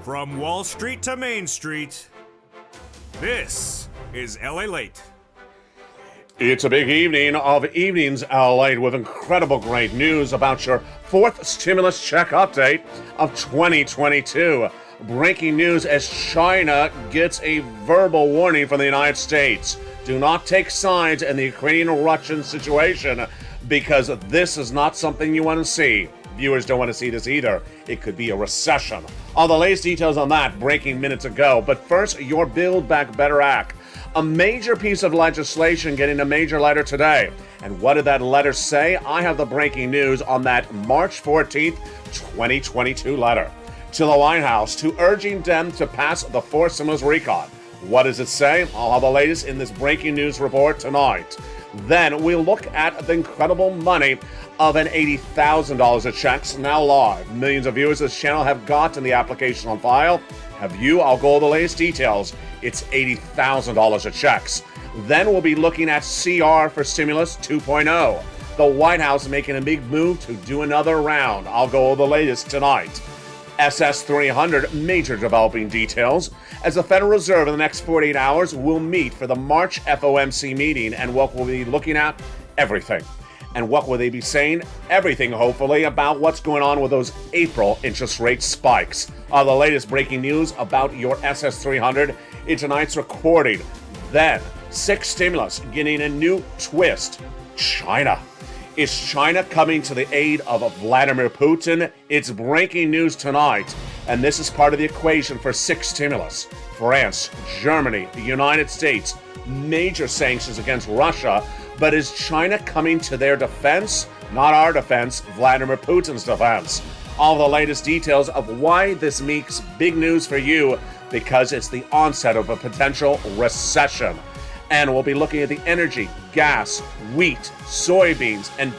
From Wall Street to Main Street, this is Lalate. It's a big evening of evenings, Lalate, with incredible great news about your fourth stimulus check update of 2022. Breaking news as China gets a verbal warning from the United States. Do not take sides in the Ukrainian-Russian situation because this is not something you want to see. Viewers don't want to see this either. It could be a recession. All the latest details on that breaking minutes ago. But first, your Build Back Better Act. A major piece of legislation getting a major letter today. And what did that letter say? I have the breaking news on that March 14th, 2022 letter to the White House to urging them to pass the fourth stimulus recon. What does it say? I'll have the latest in this breaking news report tonight. Then we'll look at the incredible money of an $80,000 of checks now live. Millions of viewers of this channel have gotten the application on file. Have you? I'll go over the latest details. It's $80,000 of checks. Then we'll be looking at CR for Stimulus 2.0. The White House making a big move to do another round. I'll go over the latest tonight. SS 300 major developing details as the Federal Reserve in the next 48 hours will meet for the March FOMC meeting, and what we'll be looking at? Everything. And what will they be saying? Everything, hopefully, about what's going on with those April interest rate spikes. The latest breaking news about your SS 300 in tonight's recording. Then, sixth stimulus getting a new twist. China. Is China coming to the aid of Vladimir Putin? It's breaking news tonight, and this is part of the equation for sixth stimulus. France, Germany, the United States, major sanctions against Russia, but is China coming to their defense? Not our defense, Vladimir Putin's defense. All the latest details of why this makes big news for you, because it's the onset of a potential recession. And we'll be looking at the energy, gas, wheat, soybeans, and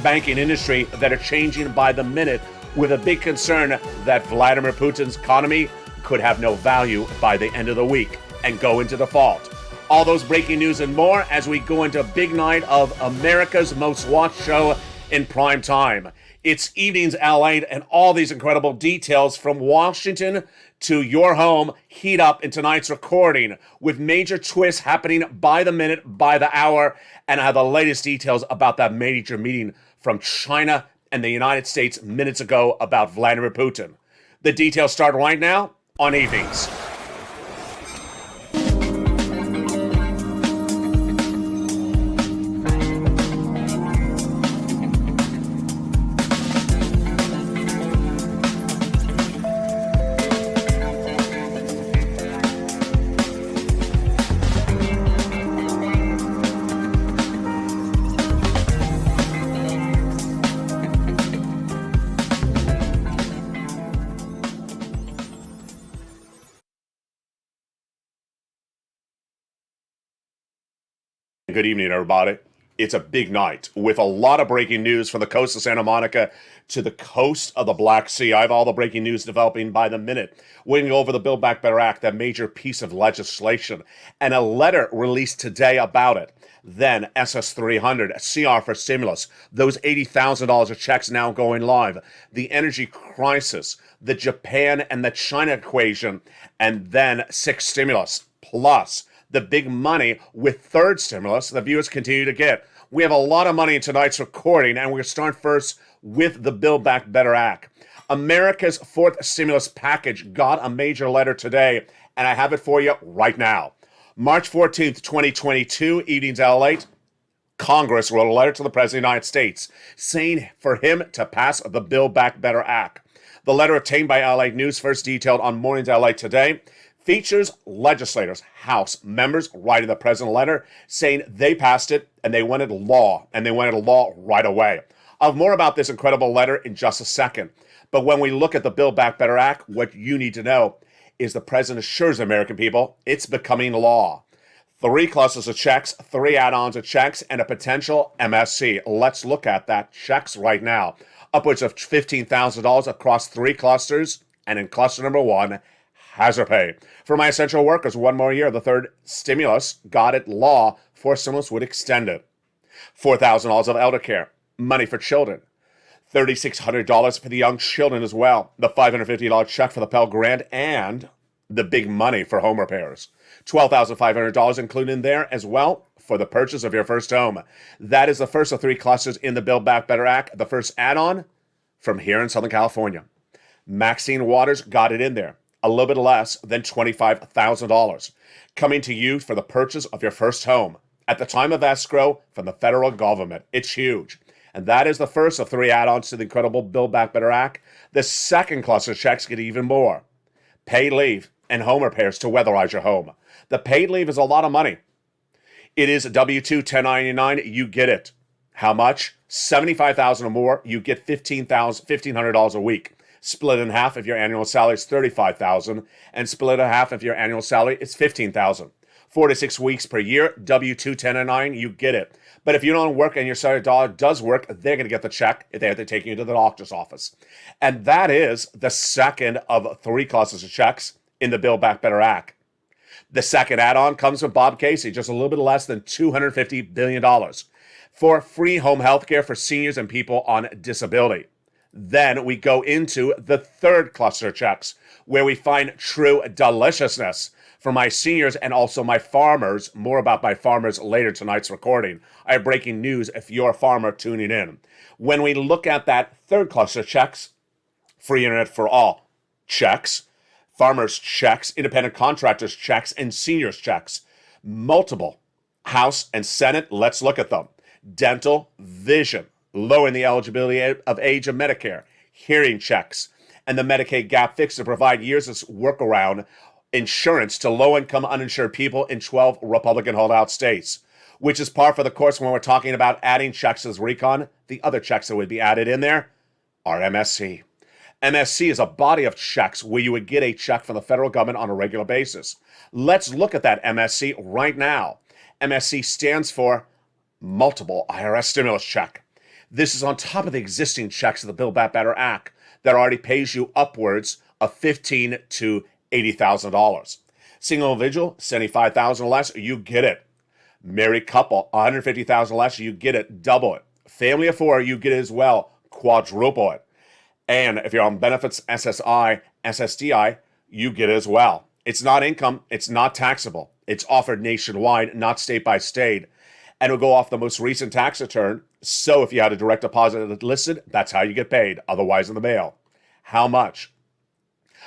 banking industry that are changing by the minute, with a big concern that Vladimir Putin's economy could have no value by the end of the week and go into default. All those breaking news and more as we go into a big night of America's most watched show in prime time. It's Evenings Lalate, and all these incredible details from Washington to your home heat up in tonight's recording, with major twists happening by the minute, by the hour, and I have the latest details about that major meeting from China and the United States minutes ago about Vladimir Putin. The details start right now on Evenings. Good evening, everybody. It's a big night with a lot of breaking news from the coast of Santa Monica to the coast of the Black Sea. I have all the breaking news developing by the minute. We're going to go over the Build Back Better Act, that major piece of legislation, and a letter released today about it. Then SS 300, CR for stimulus, those $80,000 of checks now going live, the energy crisis, the Japan and the China equation, and then sixth stimulus, plus the big money with third stimulus the viewers continue to get. We have a lot of money in tonight's recording, and we're going to start first with the Build Back Better Act. America's fourth stimulus package got a major letter today, and I have it for you right now. March 14th, 2022, Evenings Lalate, Congress wrote a letter to the President of the United States saying for him to pass the Build Back Better Act. The letter obtained by LA News, first detailed on Mornings LA today, features legislators, House members writing the president a letter saying they passed it and they wanted law, and they wanted a law right away. I'll have more about this incredible letter in just a second. But when we look at the Build Back Better Act, what you need to know is the president assures the American people it's becoming law. 3 clusters of checks, 3 add-ons of checks, and a potential MSC. Let's look at that. Checks right now. Upwards of $15,000 across 3 clusters, and in cluster number 1, hazard pay. For my essential workers, 1 more year. The third stimulus got it law. 4th stimulus would extend it. $4,000 of elder care, money for children. $3,600 for the young children as well. The $550 check for the Pell Grant and the big money for home repairs. $12,500 included in there as well for the purchase of your first home. That is the first of three clusters in the Build Back Better Act. The first add-on from here in Southern California. Maxine Waters got it in there. A little bit less than $25,000. Coming to you for the purchase of your first home. At the time of escrow from the federal government. It's huge. And that is the first of three add-ons to the incredible Build Back Better Act. The second cluster checks get even more. Paid leave and home repairs to weatherize your home. The paid leave is a lot of money. It is a W-2 1099. You get it. How much? $75,000 or more. You get $1,500 a week. Split in half if your annual salary is $35,000, and split in half if your annual salary is $15,000. 4 to 6 weeks per year, W-2 1099. You get it. But if you don't work and your salary dollar does work, they're going to get the check if they have to take you to the doctor's office. And that is the second of three classes of checks in the Build Back Better Act. The second add-on comes from Bob Casey, just a little bit less than $250 billion for free home health care for seniors and people on disability. Then we go into the third cluster of checks, where we find true deliciousness for my seniors and also my farmers. More about my farmers later tonight's recording. I have breaking news if you're a farmer tuning in. When we look at that third cluster of checks, free internet for all checks, farmers checks, independent contractors checks, and seniors checks. Multiple House and Senate, let's look at them. Dental, vision, lowering the eligibility of age of Medicare, hearing checks, and the Medicaid gap fix to provide years of workaround insurance to low-income uninsured people in 12 Republican holdout states, which is par for the course when we're talking about adding checks as recon. The other checks that would be added in there are MSC. MSC is a body of checks where you would get a check from the federal government on a regular basis. Let's look at that MSC right now. MSC stands for Multiple IRS Stimulus Check. This is on top of the existing checks of the Build Back Better Act that already pays you upwards of $15,000 to $80,000. Single individual, $75,000 less, you get it. Married couple, $150,000 less, you get it, double it. Family of four, you get it as well, quadruple it. And if you're on benefits, SSI, SSDI, you get it as well. It's not income, it's not taxable. It's offered nationwide, not state by state. And it'll go off the most recent tax return. So if you had a direct deposit listed, that's how you get paid, otherwise in the mail. How much?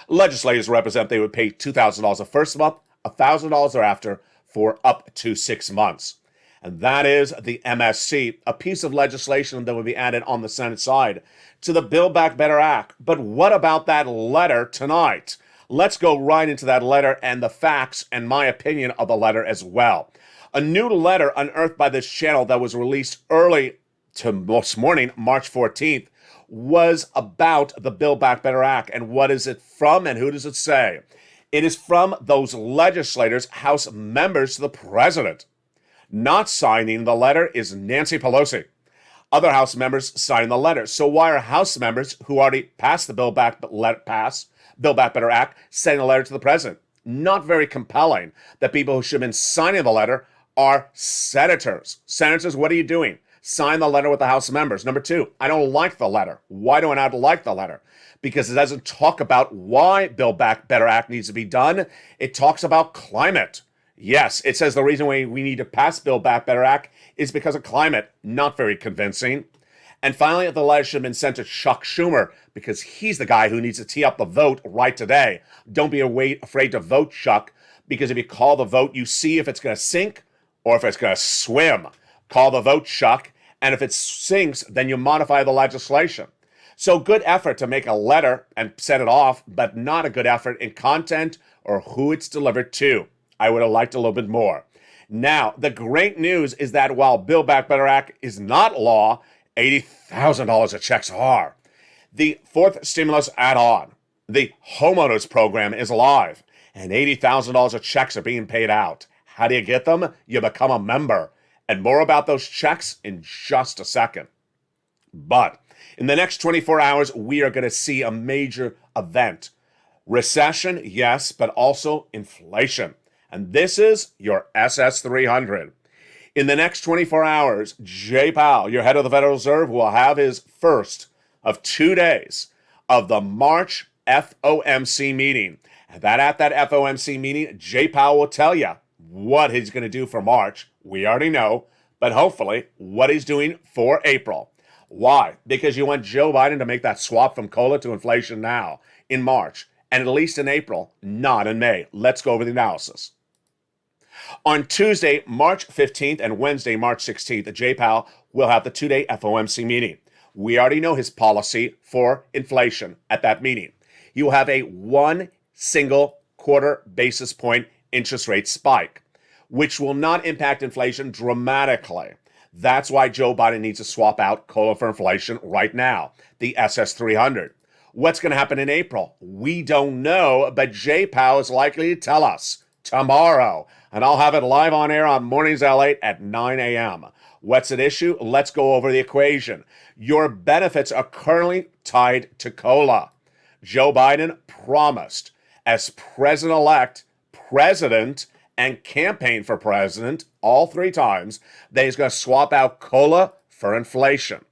Legislators represent they would pay $2,000 the first month, $1,000 thereafter for up to 6 months. And that is the MSC, a piece of legislation that would be added on the Senate side to the Build Back Better Act. But what about that letter tonight? Let's go right into that letter and the facts and my opinion of the letter as well. A new letter unearthed by this channel that was released early to this morning, March 14th, was about the Build Back Better Act. And what is it from and who does it say? It is from those legislators, House members to the president. Not signing the letter is Nancy Pelosi. Other House members signed the letter. So why are House members who already passed the Build Back Better Act sending a letter to the president? Not very compelling that people who should have been signing the letter are senators. Senators, what are you doing? Sign the letter with the House members. Number two, I don't like the letter. Why do I not like the letter? Because it doesn't talk about why Build Back Better Act needs to be done. It talks about climate. Yes, it says the reason why we need to pass Build Back Better Act is because of climate. Not very convincing. And finally, the letter should have been sent to Chuck Schumer because he's the guy who needs to tee up the vote right today. Don't be afraid to vote, Chuck, because if you call the vote, you see if it's going to sink or if it's going to swim. Call the vote, Chuck, and if it sinks, then you modify the legislation. So good effort to make a letter and send it off, but not a good effort in content or who it's delivered to. I would have liked a little bit more. Now, the great news is that while Build Back Better Act is not law, $80,000 of checks are. The fourth stimulus add-on, the homeowners program, is live, and $80,000 of checks are being paid out. How do you get them? You become a member. And more about those checks in just a second. But in the next 24 hours, we are going to see a major event. Recession, yes, but also inflation. And this is your SS300. In the next 24 hours, Jay Powell, your head of the Federal Reserve, will have his first of 2 days of the March FOMC meeting. And at that FOMC meeting, Jay Powell will tell you what he's going to do for March. We already know, but hopefully what he's doing for April. Why? Because you want Joe Biden to make that swap from COLA to inflation now in March, and at least in April, not in May. Let's go over the analysis. On Tuesday, March 15th and Wednesday, March 16th, Jay Powell will have the 2-day FOMC meeting. We already know his policy for inflation at that meeting. He will have a 1 single quarter basis point interest rate spike, which will not impact inflation dramatically. That's why Joe Biden needs to swap out COLA for inflation right now, the SS 300. What's going to happen in April? We don't know, but Jay Powell is likely to tell us tomorrow, and I'll have it live on air on Mornings Lalate at 9 a.m. What's at issue? Let's go over the equation. Your benefits are currently tied to COLA. Joe Biden promised, as president-elect, president, and campaign for president, all 3 times, that he's going to swap out COLA for inflation.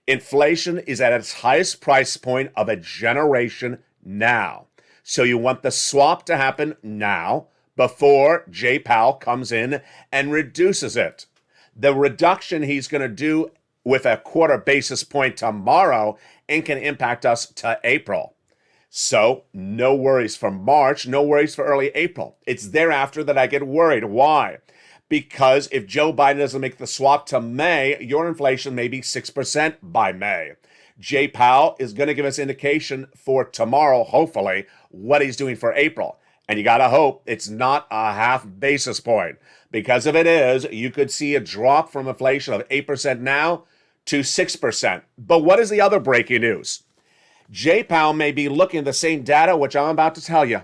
Inflation is at its highest price point of a generation now. So you want the swap to happen now before Jay Powell comes in and reduces it. The reduction he's going to do with a quarter basis point tomorrow and can impact us to April. So no worries for March, no worries for early April. It's thereafter that I get worried. Why? Because if Joe Biden doesn't make the swap to May, your inflation may be 6% by May. Jay Powell is going to give us indication for tomorrow, hopefully, what he's doing for April. And you got to hope it's not a half basis point. Because if it is, you could see a drop from inflation of 8% now to 6%. But what is the other breaking news? Jay Powell may be looking at the same data, which I'm about to tell you.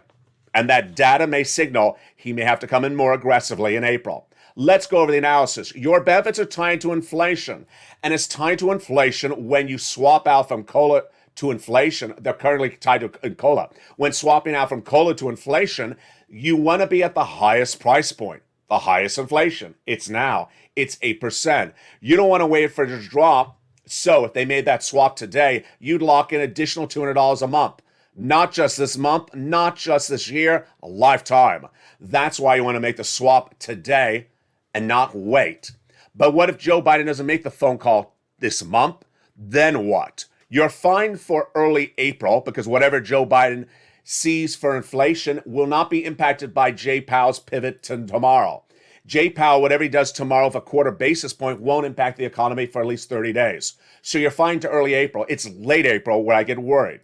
And that data may signal he may have to come in more aggressively in April. Let's go over the analysis. Your benefits are tied to inflation. And it's tied to inflation when you swap out from COLA to inflation. They're currently tied to COLA. When swapping out from COLA to inflation, you want to be at the highest price point, the highest inflation. It's now. It's 8%. You don't want to wait for it to drop. So if they made that swap today, you'd lock in additional $200 a month. Not just this month, not just this year, a lifetime. That's why you want to make the swap today and not wait. But what if Joe Biden doesn't make the phone call this month? Then what? You're fine for early April because whatever Joe Biden sees for inflation will not be impacted by Jay Powell's pivot to tomorrow. Jay Powell, whatever he does tomorrow with a quarter basis point, won't impact the economy for at least 30 days. So you're fine to early April. It's late April where I get worried.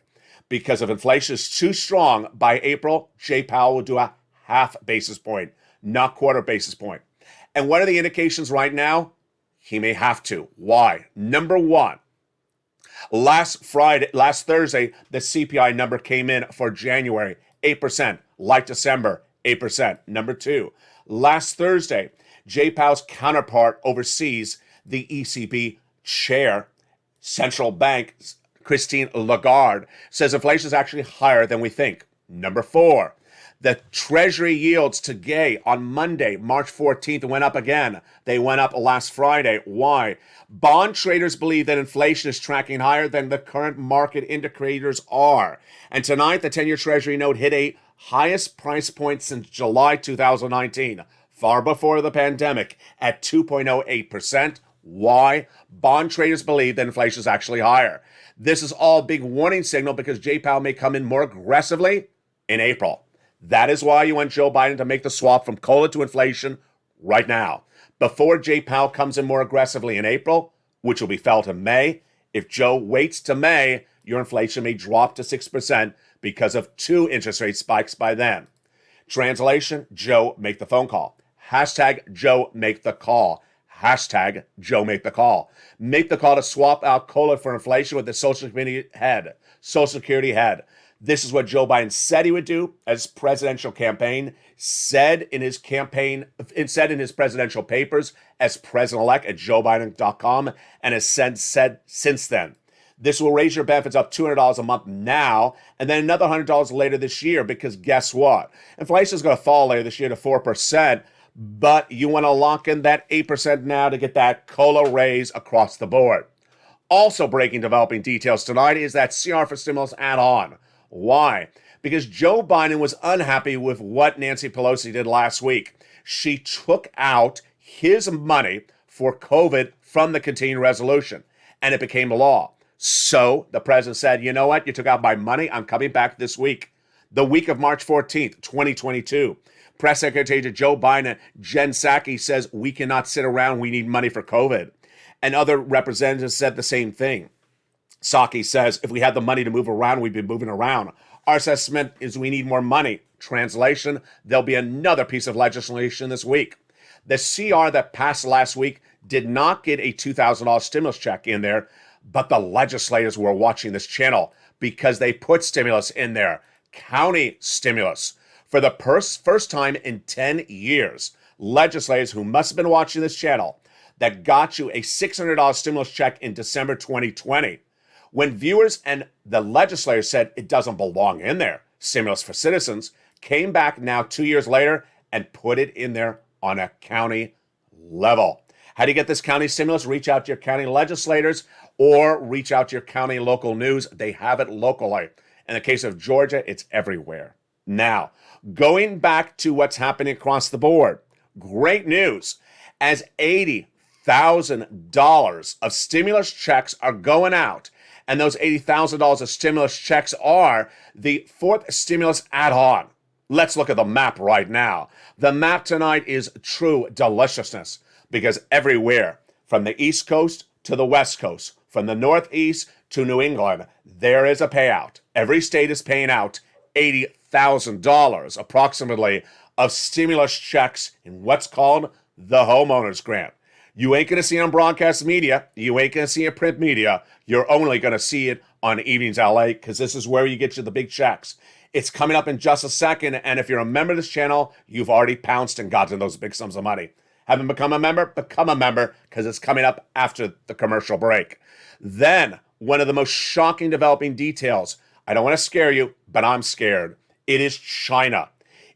Because if inflation is too strong by April, Jay Powell will do a half basis point, not quarter basis point. And what are the indications right now? He may have to. Why? Number one, last Thursday, the CPI number came in for January, 8%. Like December, 8%. Number two, last Thursday, Jay Powell's counterpart overseas, the ECB chair, central bank, Christine Lagarde, says inflation is actually higher than we think. Number four, the Treasury yields today on Monday, March 14th, went up again. They went up last Friday. Why? Bond traders believe that inflation is tracking higher than the current market indicators are. And tonight, the 10-year Treasury note hit a highest price point since July 2019, far before the pandemic, at 2.08%. Why? Bond traders believe that inflation is actually higher. This is all a big warning signal because Jay Powell may come in more aggressively in April. That is why you want Joe Biden to make the swap from COLA to inflation right now. Before Jay Powell comes in more aggressively in April, which will be felt in May, if Joe waits to May, your inflation may drop to 6% because of 2 interest rate spikes by then. Translation, Joe, make the phone call. Hashtag Joe, make the call. Hashtag Joe, make the call. Make the call to swap out COLA for inflation with the Social Security head. This is what Joe Biden said he would do as presidential campaign, said in his presidential papers as president-elect at joebiden.com, and has said since then. This will raise your benefits up $200 a month now, and then another $100 later this year, because guess what? Inflation is going to fall later this year to 4%, but you want to lock in that 8% now to get that COLA raise across the board. Also breaking developing details tonight is that CR for stimulus add-on. Why? Because Joe Biden was unhappy with what Nancy Pelosi did last week. She took out his money for COVID from the continuing resolution, and it became law. So the president said, you know what? You took out my money. I'm coming back this week. The week of March 14th, 2022. Press Secretary to Joe Biden, Jen Psaki, says we cannot sit around. We need money for COVID. And other representatives said the same thing. Psaki says if we had the money to move around, we'd be moving around. Our assessment is we need more money. Translation, there'll be another piece of legislation this week. The CR that passed last week did not get a $2,000 stimulus check in there, but the legislators were watching this channel because they put stimulus in there. County stimulus. For the first time in 10 years, legislators who must have been watching this channel that got you a $600 stimulus check in December 2020. When viewers and the legislators said it doesn't belong in there, stimulus for citizens, came back now 2 years later and put it in there on a county level. How do you get this county stimulus? Reach out to your county legislators or reach out to your county local news. They have it locally. In the case of Georgia, it's everywhere. Now, going back to what's happening across the board, great news. As $80,000 of stimulus checks are going out, and those $80,000 of stimulus checks are the fourth stimulus add-on. Let's look at the map right now. The map tonight is true deliciousness because everywhere, from the East Coast to the West Coast, from the Northeast to New England, there is a payout. Every state is paying out $80,000 approximately of stimulus checks in what's called the homeowners grant. You ain't going to see it on broadcast media. You ain't going to see it in print media. You're only going to see it on Evenings LA because this is where you get you the big checks. It's coming up in just a second, and if you're a member of this channel, you've already pounced and gotten those big sums of money. Haven't become a member? Become a member because it's coming up after the commercial break. Then, one of the most shocking developing details. I don't want to scare you, but I'm scared. It is China.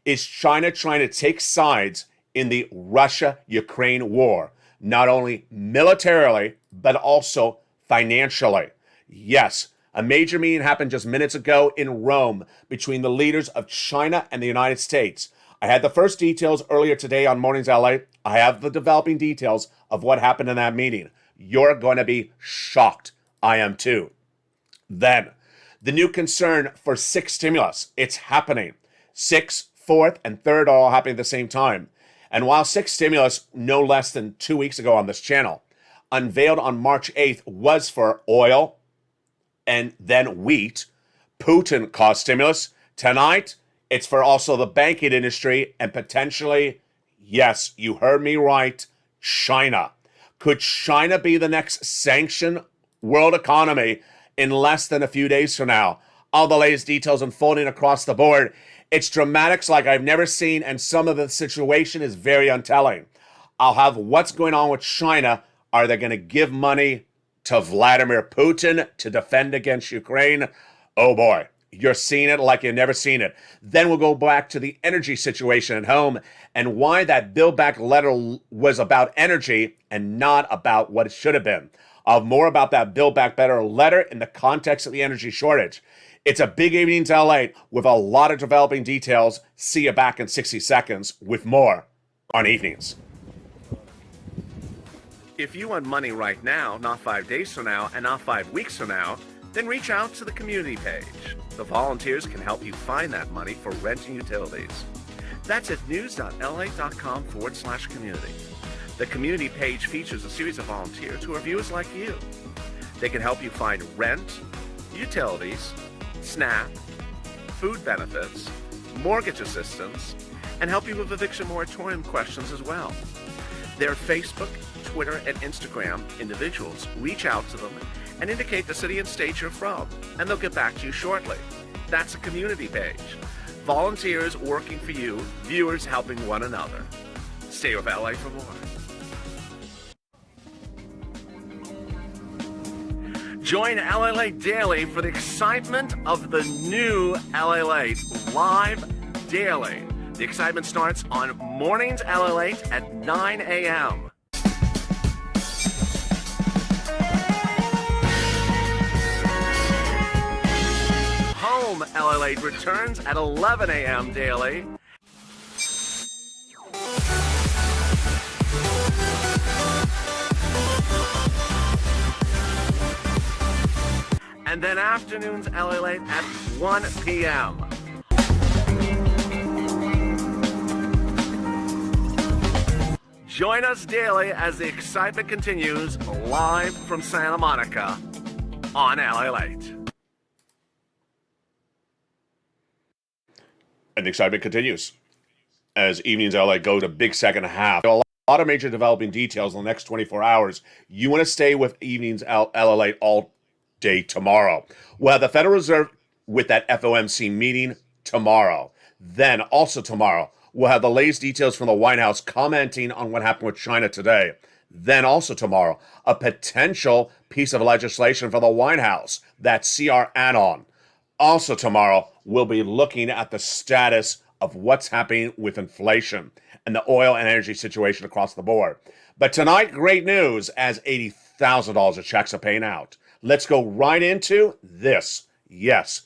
Is China trying to take sides in the Russia-Ukraine war? Not only militarily, but also financially. Yes, a major meeting happened just minutes ago in Rome between the leaders of China and the United States. I had the first details earlier today on Mornings LA. I have the developing details of what happened in that meeting. You're going to be shocked. I am too. Then, the new concern for sixth stimulus. It's happening. Sixth, fourth, and third are all happening at the same time. And while sixth stimulus, no less than 2 weeks ago on this channel, unveiled on March 8th was for oil and then wheat, Putin caused stimulus. Tonight, it's for also the banking industry and potentially, yes, you heard me right, China. Could China be the next sanctioned world economy in less than a few days from now? All the latest details unfolding across the board. It's dramatics like I've never seen, and some of the situation is very untelling. I'll have what's going on with China. Are they going to give money to Vladimir Putin to defend against Ukraine? Oh boy, you're seeing it like you've never seen it. Then we'll go back to the energy situation at home and why that Build Back letter was about energy and not about what it should have been. I'll have more about that Build Back Better letter in the context of the energy shortage. It's a big evening to LA with a lot of developing details. See you back in 60 seconds with more on Evenings. If you want money right now, not 5 days from now, and not 5 weeks from now, then reach out to the community page. The volunteers can help you find that money for rent and utilities. That's at news.la.com/community. The community page features a series of volunteers who are viewers like you. They can help you find rent, utilities, SNAP, food benefits, mortgage assistance, and help you with eviction moratorium questions as well. Their Facebook, Twitter, and Instagram individuals reach out to them and indicate the city and state you're from, and they'll get back to you shortly. That's a community page. Volunteers working for you, viewers helping one another. Stay with LA for more. Join LA Late Daily for the excitement of the new LA Late live daily. The excitement starts on Mornings LA Late at 9 a.m. home. Lalate returns at 11 a.m. daily. And then afternoons Lalate at 1 p.m. Join us daily as the excitement continues live from Santa Monica on Lalate. And the excitement continues as evenings LA go to big second half. A lot of major developing details in the next 24 hours. You want to stay with evenings LA all day tomorrow. We'll have the Federal Reserve with that FOMC meeting tomorrow. Then also tomorrow, we'll have the latest details from the White House commenting on what happened with China today. Then also tomorrow, a potential piece of legislation for the White House, that CR add-on. Also tomorrow, we'll be looking at the status of what's happening with inflation and the oil and energy situation across the board. But tonight, great news as $80,000 of checks are paying out. Let's go right into this. Yes,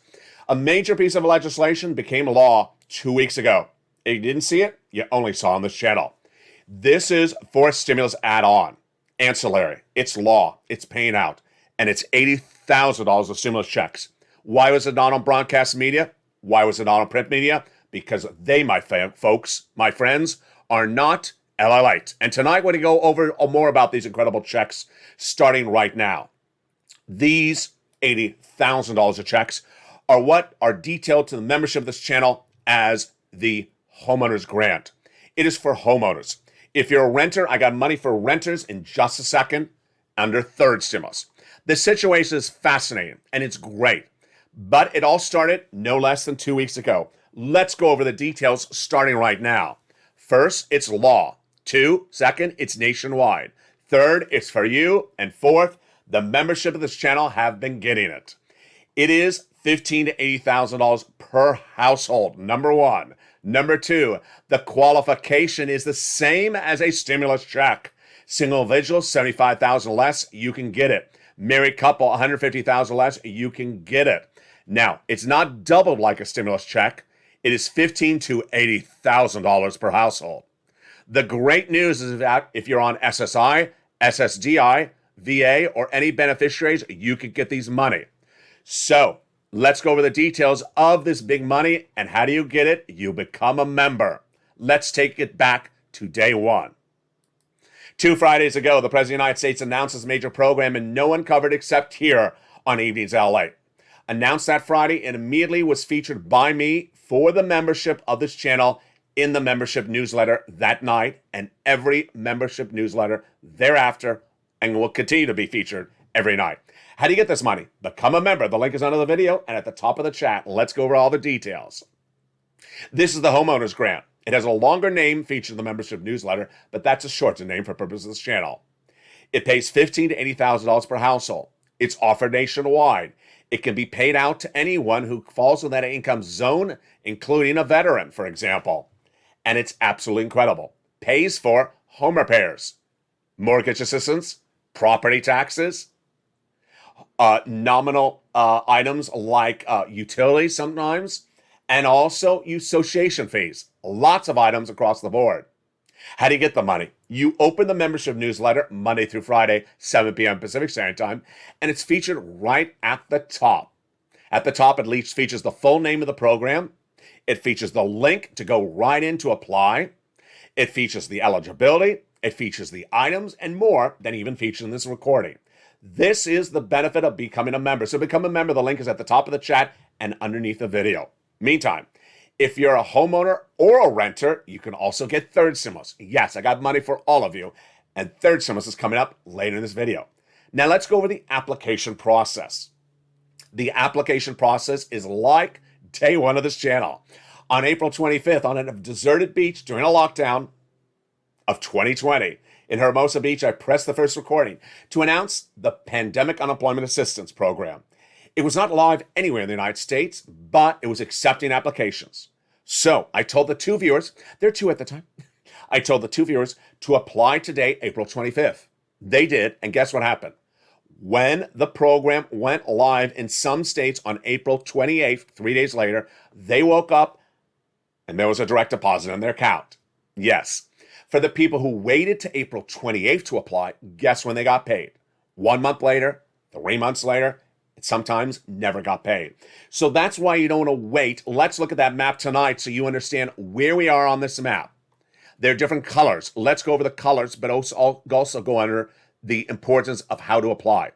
a major piece of legislation became law 2 weeks ago. If you didn't see it, you only saw on this channel. This is for a stimulus add-on, ancillary. It's law. It's paying out. And it's $80,000 of stimulus checks. Why was it not on broadcast media? Why was it not on print media? Because they, my folks, my friends, are not Lalate. And tonight we're going to go over more about these incredible checks starting right now. These $80,000 of checks are what are detailed to the membership of this channel as the homeowner's grant. It is for homeowners. If you're a renter, I got money for renters in just a second under third stimulus. This situation is fascinating and it's great, but it all started no less than 2 weeks ago. Let's go over the details starting right now. First, it's law. Second, it's nationwide. Third, it's for you. And fourth, the membership of this channel have been getting it. It is $15,000 to $80,000 per household, number one. Number two, the qualification is the same as a stimulus check. Single individual, $75,000 less, you can get it. Married couple, $150,000 less, you can get it. Now, it's not doubled like a stimulus check. It is $15,000 to $80,000 per household. The great news is that if you're on SSI, SSDI, VA, or any beneficiaries, you can get these money. So let's go over the details of this big money and how do you get it? You become a member. Let's take it back to day one. 2 Fridays ago, the President of the United States announced this major program and no one covered except here on Evenings LA. Announced that Friday and immediately was featured by me for the membership of this channel in the membership newsletter that night and every membership newsletter thereafter, and will continue to be featured every night. How do you get this money? Become a member. The link is under the video and at the top of the chat. Let's go over all the details. This is the homeowner's grant. It has a longer name featured in the membership newsletter, but that's a shortened name for purposes of this channel. It pays $15,000 to $80,000 per household. It's offered nationwide. It can be paid out to anyone who falls in that income zone, including a veteran, for example. And it's absolutely incredible. Pays for home repairs, mortgage assistance, property taxes, nominal items like utilities sometimes, and also association fees. Lots of items across the board. How do you get the money? You open the membership newsletter Monday through Friday, 7 p.m. Pacific Standard Time, and it's featured right at the top. At the top, at least, features the full name of the program. It features the link to go right in to apply. It features the eligibility. It features the items and more than even featured in this recording. This is the benefit of becoming a member. So become a member. The link is at the top of the chat and underneath the video. Meantime, if you're a homeowner or a renter, you can also get third stimulus. Yes, I got money for all of you. And third stimulus is coming up later in this video. Now let's go over the application process. The application process is like day one of this channel. On April 25th, on a deserted beach during a lockdown of 2020, in Hermosa Beach, I pressed the first recording to announce the Pandemic Unemployment Assistance Program. It was not live anywhere in the United States, but it was accepting applications. So I told the two viewers, there are two at the time, I told the two viewers to apply today, April 25th. They did, and guess what happened? When the program went live in some states on April 28th, 3 days later, they woke up and there was a direct deposit in their account. Yes. For the people who waited to April 28th to apply, guess when they got paid? 1 month later, 3 months later, and sometimes never got paid. So that's why you don't want to wait. Let's look at that map tonight so you understand where we are on this map. There are different colors. Let's go over the colors, but also go under the importance of how to apply.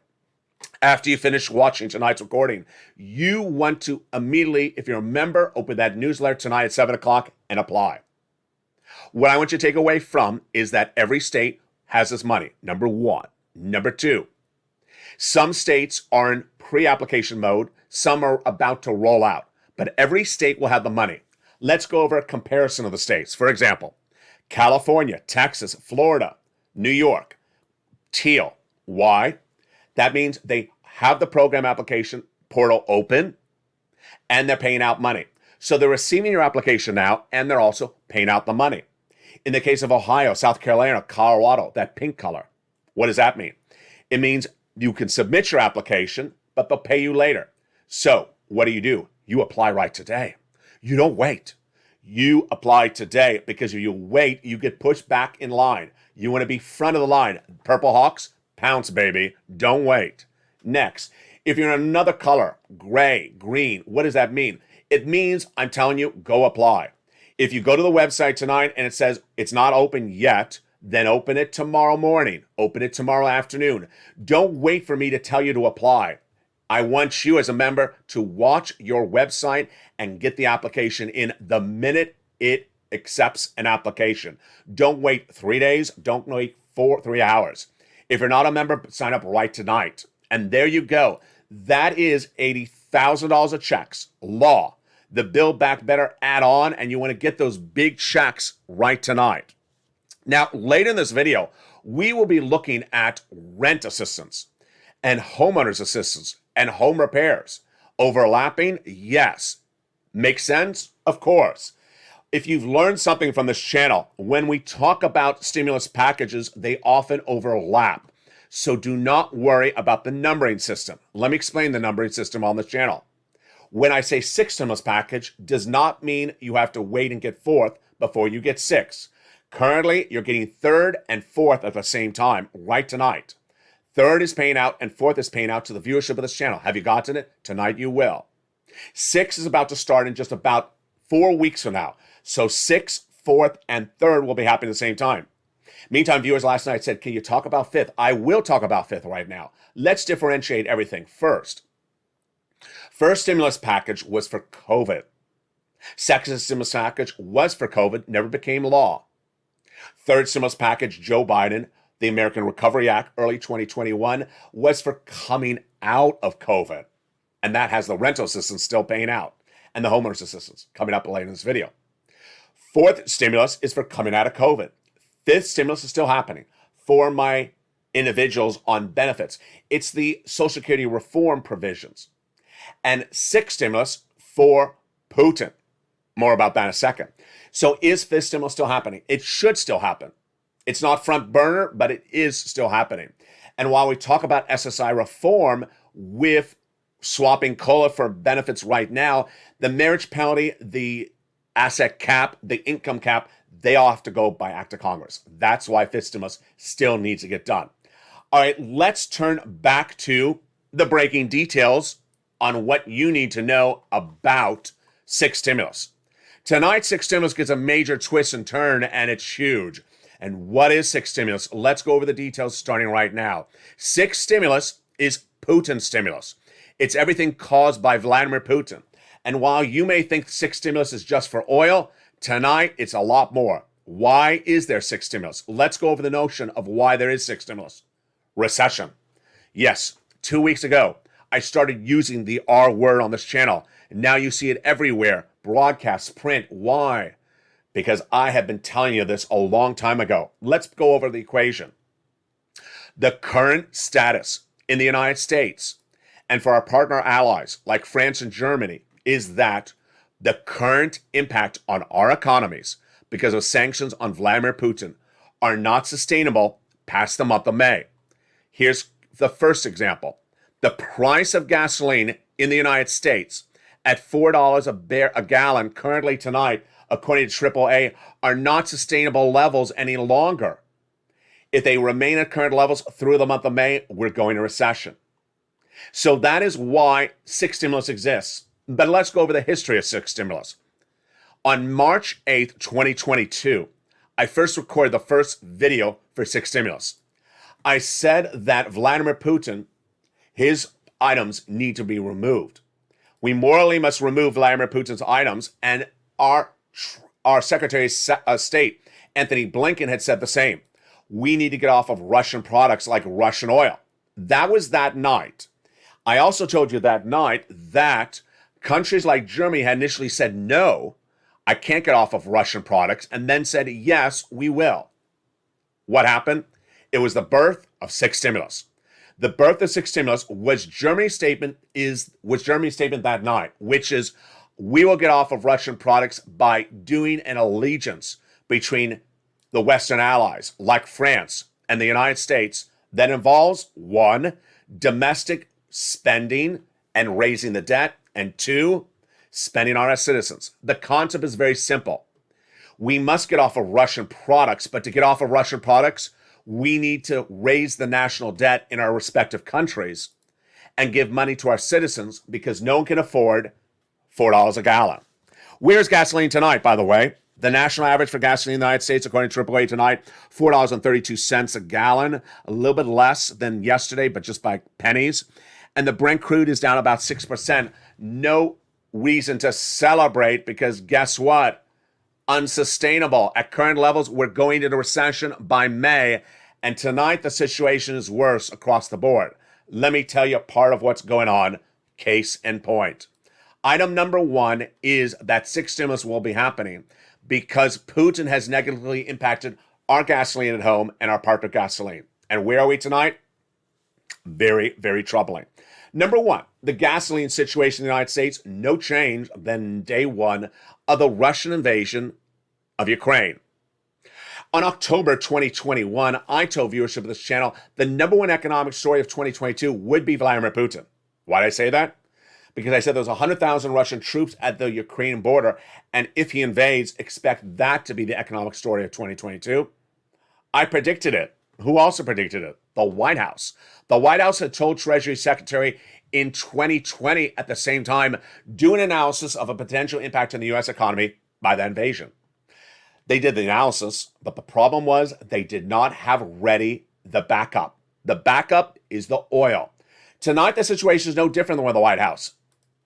After you finish watching tonight's recording, you want to immediately, if you're a member, open that newsletter tonight at 7 o'clock and apply. What I want you to take away from is that every state has this money, number one. Number two, some states are in pre-application mode, some are about to roll out, but every state will have the money. Let's go over a comparison of the states. For example, California, Texas, Florida, New York, teal. Why? That means they have the program application portal open and they're paying out money. So they're receiving your application now and they're also paying out the money. In the case of Ohio, South Carolina, Colorado, that pink color, what does that mean? It means you can submit your application, but they'll pay you later. So what do? You apply right today. You don't wait. You apply today because if you wait, you get pushed back in line. You want to be front of the line. Purple Hawks, pounce, baby. Don't wait. Next, if you're in another color, gray, green, what does that mean? It means, I'm telling you, go apply. If you go to the website tonight and it says it's not open yet, then open it tomorrow morning. Open it tomorrow afternoon. Don't wait for me to tell you to apply. I want you as a member to watch your website and get the application in the minute it accepts an application. Don't wait 3 days. Don't wait 3 hours. If you're not a member, sign up right tonight. And there you go. That is $80,000 of checks. Law. The Build Back Better add-on, and you want to get those big checks right tonight. Now, later in this video, we will be looking at rent assistance and homeowners assistance and home repairs. Overlapping? Yes. Make sense? Of course. If you've learned something from this channel, when we talk about stimulus packages, they often overlap. So do not worry about the numbering system. Let me explain the numbering system on this channel. When I say 6 stimulus package, does not mean you have to wait and get 4th before you get 6. Currently, you're getting 3rd and 4th at the same time, right tonight. 3rd is paying out and 4th is paying out to the viewership of this channel. Have you gotten it? Tonight you will. 6 is about to start in just about 4 weeks from now. So 6th, 4th, and 3rd will be happening at the same time. Meantime, viewers last night said, can you talk about 5th? I will talk about 5th right now. Let's differentiate everything first. First stimulus package was for COVID. Second stimulus package was for COVID, never became law. Third stimulus package, Joe Biden, the American Recovery Act, early 2021, was for coming out of COVID. And that has the rental assistance still paying out and the homeowners assistance coming up later in this video. Fourth stimulus is for coming out of COVID. Fifth stimulus is still happening for my individuals on benefits. It's the Social Security reform provisions. And sixth stimulus for Putin. More about that in a second. So is fifth stimulus still happening? It should still happen. It's not front burner, but it is still happening. And while we talk about SSI reform with swapping COLA for benefits right now, the marriage penalty, the asset cap, the income cap, they all have to go by act of Congress. That's why fifth stimulus still needs to get done. All right, let's turn back to the breaking details on what you need to know about sixth stimulus. Tonight's sixth stimulus gets a major twist and turn, and it's huge. And what is sixth stimulus? Let's go over the details starting right now. Sixth stimulus is Putin's stimulus. It's everything caused by Vladimir Putin. And while you may think sixth stimulus is just for oil, tonight it's a lot more. Why is there sixth stimulus? Let's go over the notion of why there is sixth stimulus. Recession. Yes, 2 weeks ago, I started using the R word on this channel. And now you see it everywhere. Broadcast, print. Why? Because I have been telling you this a long time ago. Let's go over the equation. The current status in the United States and for our partner allies like France and Germany is that the current impact on our economies because of sanctions on Vladimir Putin are not sustainable past the month of May. Here's the first example. The price of gasoline in the United States at $4 a gallon currently tonight, according to AAA, are not sustainable levels any longer. If they remain at current levels through the month of May, we're going to recession. So that is why six stimulus exists. But let's go over the history of six stimulus. On March 8th, 2022, I first recorded the first video for six stimulus. I said that Vladimir Putin, his items need to be removed. We morally must remove Vladimir Putin's items, and our Secretary of State, Anthony Blinken, had said the same. We need to get off of Russian products like Russian oil. That was that night. I also told you that night that countries like Germany had initially said, no, I can't get off of Russian products, and then said, yes, we will. What happened? It was the birth of six stimulus. The birth of six stimulus was Germany's statement that night, which is, we will get off of Russian products by doing an allegiance between the Western allies, like France and the United States, that involves, one, domestic spending and raising the debt, and two, spending on our citizens. The concept is very simple. We must get off of Russian products, but to get off of Russian products, we need to raise the national debt in our respective countries and give money to our citizens because no one can afford $4 a gallon. Where's gasoline tonight, by the way? The national average for gasoline in the United States, according to AAA tonight, $4.32 a gallon, a little bit less than yesterday, but just by pennies. And the Brent crude is down about 6%. No reason to celebrate because guess what? Unsustainable. At current levels, we're going into recession by May. And tonight, the situation is worse across the board. Let me tell you part of what's going on. Case in point. Item number one is that six stimulus will be happening because Putin has negatively impacted our gasoline at home and our partner gasoline. And where are we tonight? Very, very troubling. Number one, the gasoline situation in the United States, no change than day one of the Russian invasion of Ukraine. On October 2021, I told viewership of this channel the number one economic story of 2022 would be Vladimir Putin. Why did I say that? Because I said there's 100,000 Russian troops at the Ukrainian border, and if he invades, expect that to be the economic story of 2022. I predicted it. Who also predicted it? The White House. The White House had told Treasury Secretary in 2020 at the same time, do an analysis of a potential impact on the U.S. economy by the invasion. They did the analysis, but the problem was they did not have ready the backup. The backup is the oil. Tonight, the situation is no different than with the White House.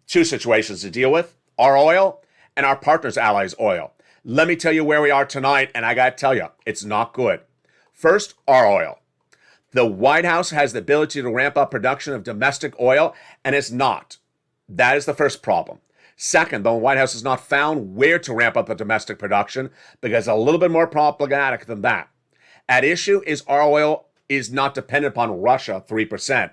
Two situations to deal with, our oil and our partners' allies' oil. Let me tell you where we are tonight, and I got to tell you, it's not good. First, our oil. The White House has the ability to ramp up production of domestic oil, and it's not. That is the first problem. Second, the White House has not found where to ramp up the domestic production because it's a little bit more problematic than that. At issue is our oil is not dependent upon Russia, 3%,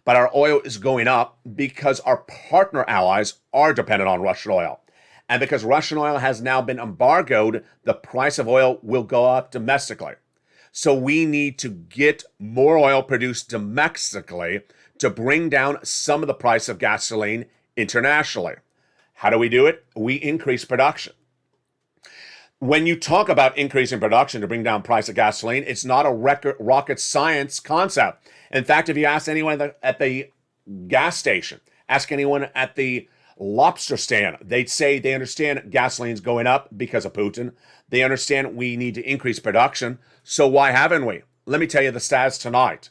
but our oil is going up because our partner allies are dependent on Russian oil. And because Russian oil has now been embargoed, the price of oil will go up domestically. So we need to get more oil produced domestically to bring down some of the price of gasoline internationally. How do we do it? We increase production. When you talk about increasing production to bring down price of gasoline, it's not a rocket science concept. In fact, if you ask anyone at the gas station, ask anyone at the lobster stand, they'd say they understand gasoline's going up because of Putin. They understand we need to increase production. So why haven't we? Let me tell you the status tonight.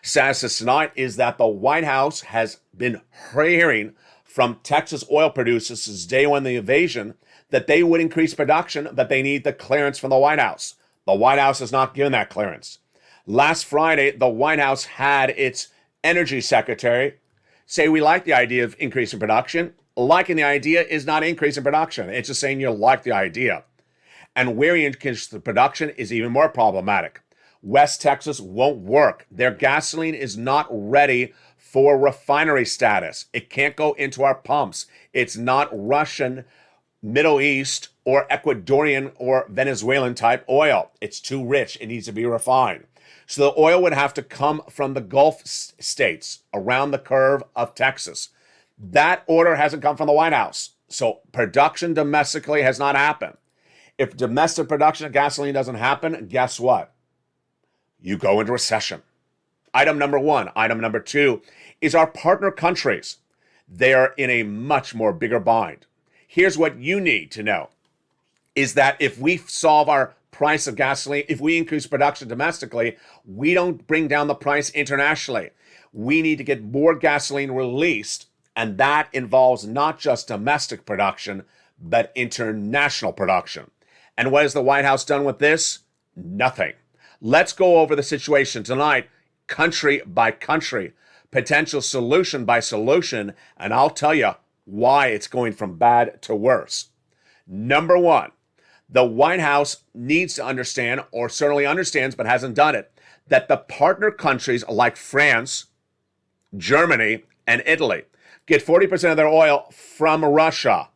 Status tonight is that the White House has been hearing from Texas oil producers since day one of the invasion that they would increase production, but they need the clearance from the White House. The White House has not given that clearance. Last Friday, the White House had its energy secretary say, we like the idea of increasing production. Liking the idea is not increasing production. It's just saying you like the idea. And where you increase the production is even more problematic. West Texas won't work. Their gasoline is not ready for refinery status. It can't go into our pumps. It's not Russian, Middle East, or Ecuadorian or Venezuelan type oil. It's too rich. It needs to be refined. So the oil would have to come from the Gulf states around the curve of Texas. That order hasn't come from the White House. So production domestically has not happened. If domestic production of gasoline doesn't happen, guess what? You go into recession. Item number one. Item number two is our partner countries. They are in a much more bigger bind. Here's what you need to know is that if we solve our price of gasoline, if we increase production domestically, we don't bring down the price internationally. We need to get more gasoline released, and that involves not just domestic production, but international production. And what has the White House done with this? Nothing. Let's go over the situation tonight, country by country, potential solution by solution, and I'll tell you why it's going from bad to worse. Number one, the White House needs to understand, or certainly understands but hasn't done it, that the partner countries like France, Germany, and Italy get 40% of their oil from Russia.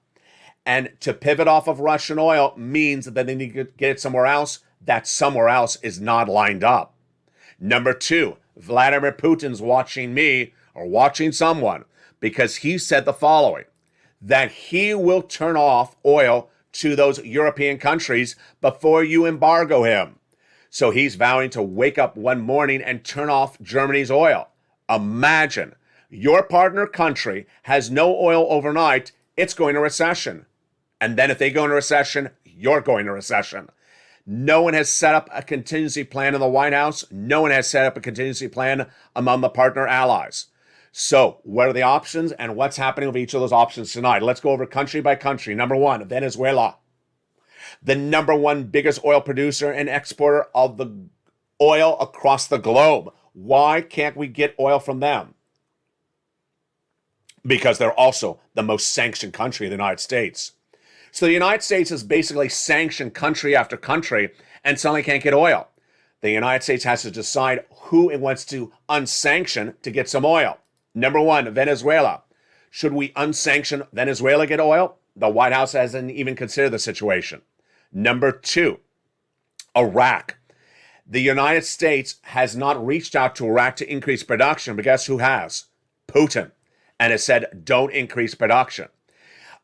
And to pivot off of Russian oil means that they need to get it somewhere else. That somewhere else is not lined up. Number two, Vladimir Putin's watching me or watching someone because he said the following, that he will turn off oil to those European countries before you embargo him. So he's vowing to wake up one morning and turn off Germany's oil. Imagine your partner country has no oil overnight, it's going to recession. And then if they go into recession, you're going to recession. No one has set up a contingency plan in the White House. No one has set up a contingency plan among the partner allies. So what are the options and what's happening with each of those options tonight? Let's go over country by country. Number one, Venezuela. The number one biggest oil producer and exporter of the oil across the globe. Why can't we get oil from them? Because they're also the most sanctioned country in the United States. So the United States is basically sanctioned country after country and suddenly can't get oil. The United States has to decide who it wants to unsanction to get some oil. Number one, Venezuela. Should we unsanction Venezuela get oil? The White House hasn't even considered the situation. Number two, Iraq. The United States has not reached out to Iraq to increase production, but guess who has? Putin. And has said, don't increase production.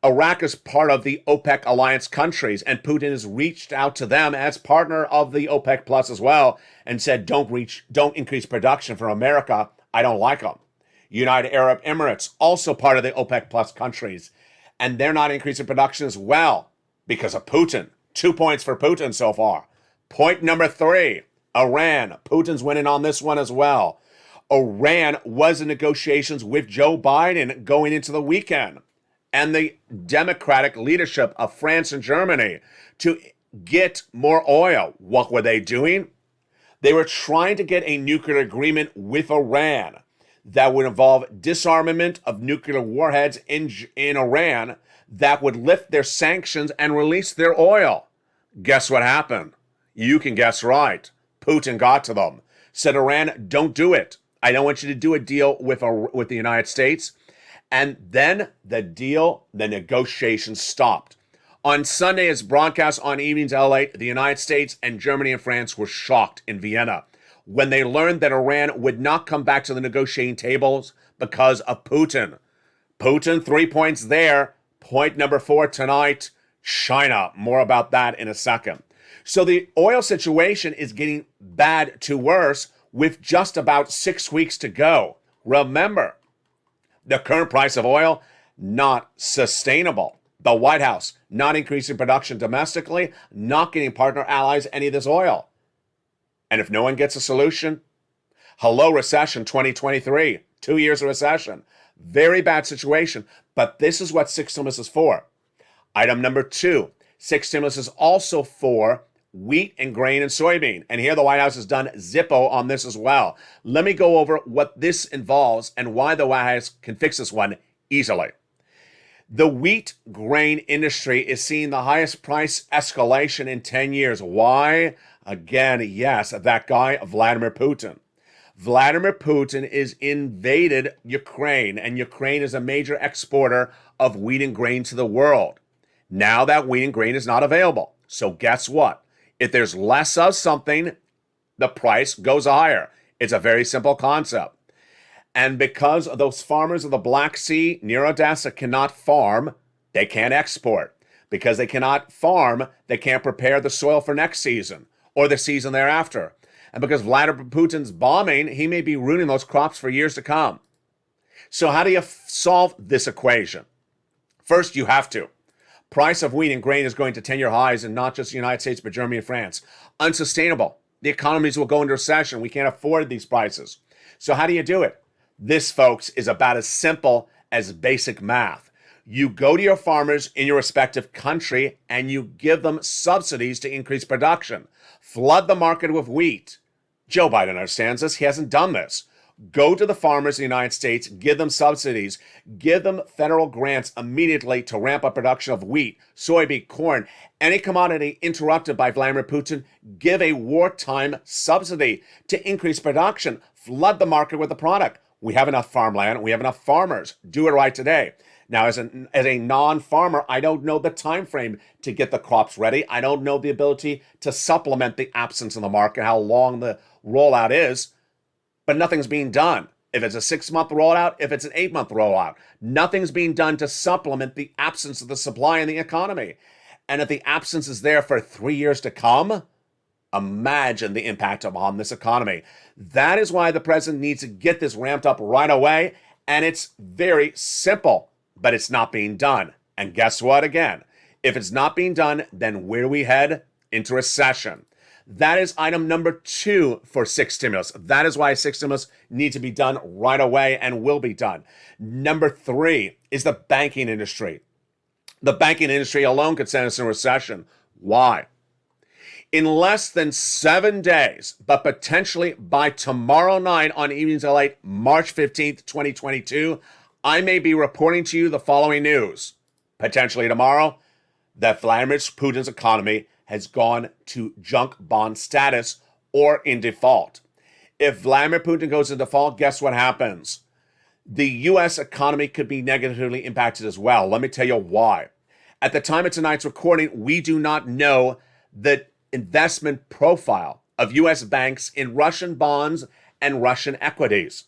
Iraq is part of the OPEC alliance countries, and Putin has reached out to them as partner of the OPEC Plus as well, and said, don't increase production for America. I don't like them. United Arab Emirates, also part of the OPEC Plus countries, and they're not increasing production as well because of Putin. 2 points for Putin so far. Point number three, Iran. Putin's winning on this one as well. Iran was in negotiations with Joe Biden going into the weekend and the democratic leadership of France and Germany to get more oil. What were they doing? They were trying to get a nuclear agreement with Iran that would involve disarmament of nuclear warheads in Iran that would lift their sanctions and release their oil. Guess what happened? You can guess right. Putin got to them. Said, Iran, don't do it. I don't want you to do a deal with the United States. And then the negotiations stopped. On Sunday, as broadcast on Evenings Lalate, the United States and Germany and France were shocked in Vienna when they learned that Iran would not come back to the negotiating tables because of Putin. Putin, 3 points there. Point number four tonight, China. More about that in a second. So the oil situation is getting bad to worse with just about 6 weeks to go. Remember, the current price of oil, not sustainable. The White House not increasing production domestically, not getting partner allies any of this oil. And if no one gets a solution, hello recession 2023, 2 years of recession. Very bad situation, but this is what six stimulus is for. Item number two, six stimulus is also for wheat and grain and soybean. And here the White House has done Zippo on this as well. Let me go over what this involves and why the White House can fix this one easily. The wheat grain industry is seeing the highest price escalation in 10 years. Why? Again, yes, that guy, Vladimir Putin. Vladimir Putin is invaded Ukraine, and Ukraine is a major exporter of wheat and grain to the world. Now that wheat and grain is not available. So guess what? If there's less of something, the price goes higher. It's a very simple concept. And because those farmers of the Black Sea near Odessa cannot farm, they can't export. Because they cannot farm, they can't prepare the soil for next season or the season thereafter. And because Vladimir Putin's bombing, he may be ruining those crops for years to come. So how do you solve this equation? First, you have to. Price of wheat and grain is going to 10-year highs in not just the United States, but Germany and France. Unsustainable. The economies will go into recession. We can't afford these prices. So how do you do it? This, folks, is about as simple as basic math. You go to your farmers in your respective country and you give them subsidies to increase production. Flood the market with wheat. Joe Biden understands this. He hasn't done this. Go to the farmers in the United States, give them subsidies, give them federal grants immediately to ramp up production of wheat, soybean, corn, any commodity interrupted by Vladimir Putin. Give a wartime subsidy to increase production. Flood the market with the product. We have enough farmland. We have enough farmers. Do it right today. Now, as a non-farmer, I don't know the time frame to get the crops ready. I don't know the ability to supplement the absence in the market, how long the rollout is, but nothing's being done. If it's a 6-month rollout, if it's an 8-month rollout, nothing's being done to supplement the absence of the supply in the economy. And if the absence is there for 3 years to come, imagine the impact upon this economy. That is why the president needs to get this ramped up right away. And it's very simple, but it's not being done. And guess what? Again, if it's not being done, then where do we head? Into recession. That is item number 2 for 6 stimulus. That is why 6 stimulus needs to be done right away and will be done. Number 3 is the banking industry. The banking industry alone could send us in recession. Why? In less than 7 days, but potentially by tomorrow night on Evenings Lalate, March 15th, 2022, I may be reporting to you the following news. Potentially tomorrow, that Vladimir Putin's economy has gone to junk bond status or in default. If Vladimir Putin goes in default, guess what happens? The U.S. economy could be negatively impacted as well. Let me tell you why. At the time of tonight's recording, we do not know the investment profile of U.S. banks in Russian bonds and Russian equities.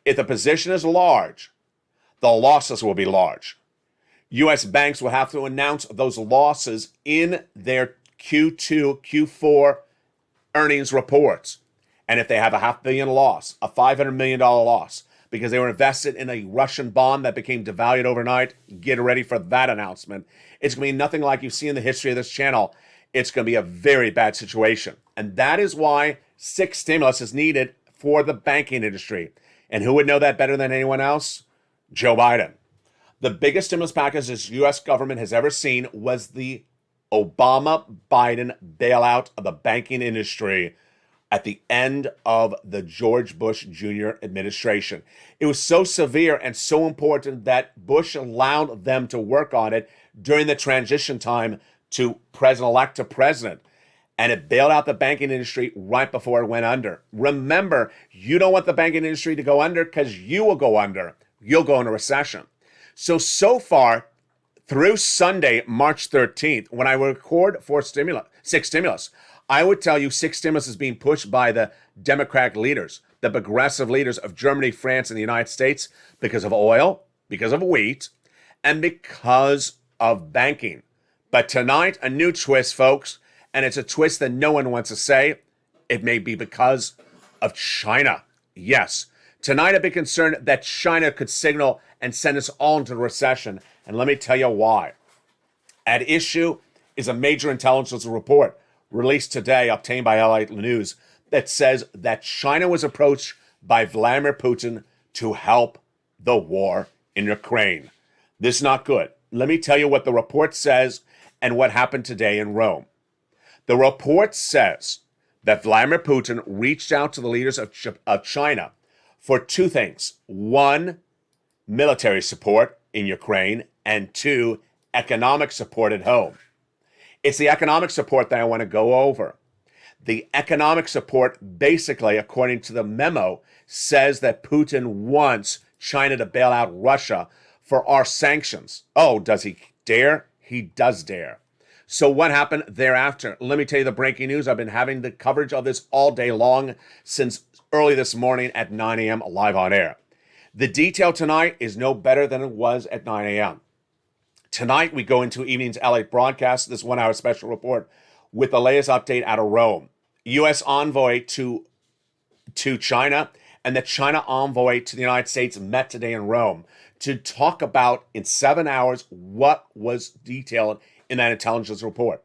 If the position is large, the losses will be large. U.S. banks will have to announce those losses in their Q2, Q4 earnings reports. And if they have a $500 million loss, a $500 million loss, because they were invested in a Russian bond that became devalued overnight, get ready for that announcement. It's going to be nothing like you've seen in the history of this channel. It's going to be a very bad situation. And that is why 6 stimulus is needed for the banking industry. And who would know that better than anyone else? Joe Biden. The biggest stimulus package this U.S. government has ever seen was the Obama-Biden bailout of the banking industry at the end of the George Bush Jr. administration. It was so severe and so important that Bush allowed them to work on it during the transition time to president-elect to president. And it bailed out the banking industry right before it went under. Remember, you don't want the banking industry to go under because you will go under. You'll go into recession. So far, through Sunday, March 13th, when I record for 6 stimulus, I would tell you 6 stimulus is being pushed by the Democratic leaders, the progressive leaders of Germany, France, and the United States because of oil, because of wheat, and because of banking. But tonight, a new twist, folks, and it's a twist that no one wants to say. It may be because of China. Yes, tonight I've been concerned that China could signal and send us all into recession. And let me tell you why. At issue is a major intelligence report released today, obtained by Lalate News, that says that China was approached by Vladimir Putin to help the war in Ukraine. This is not good. Let me tell you what the report says and what happened today in Rome. The report says that Vladimir Putin reached out to the leaders of China for 2 things. 1, military support in Ukraine, and 2, economic support at home. It's the economic support that I want to go over. The economic support, basically, according to the memo, says that Putin wants China to bail out Russia for our sanctions. Oh, does he dare? He does dare. So what happened thereafter? Let me tell you the breaking news. I've been having the coverage of this all day long since early this morning at 9 a.m. live on air. The detail tonight is no better than it was at 9 a.m. Tonight, we go into evening's Lalate broadcast, this 1 hour special report with the latest update out of Rome. U.S. envoy to China and the China envoy to the United States met today in Rome to talk about, in 7 hours, what was detailed in that intelligence report.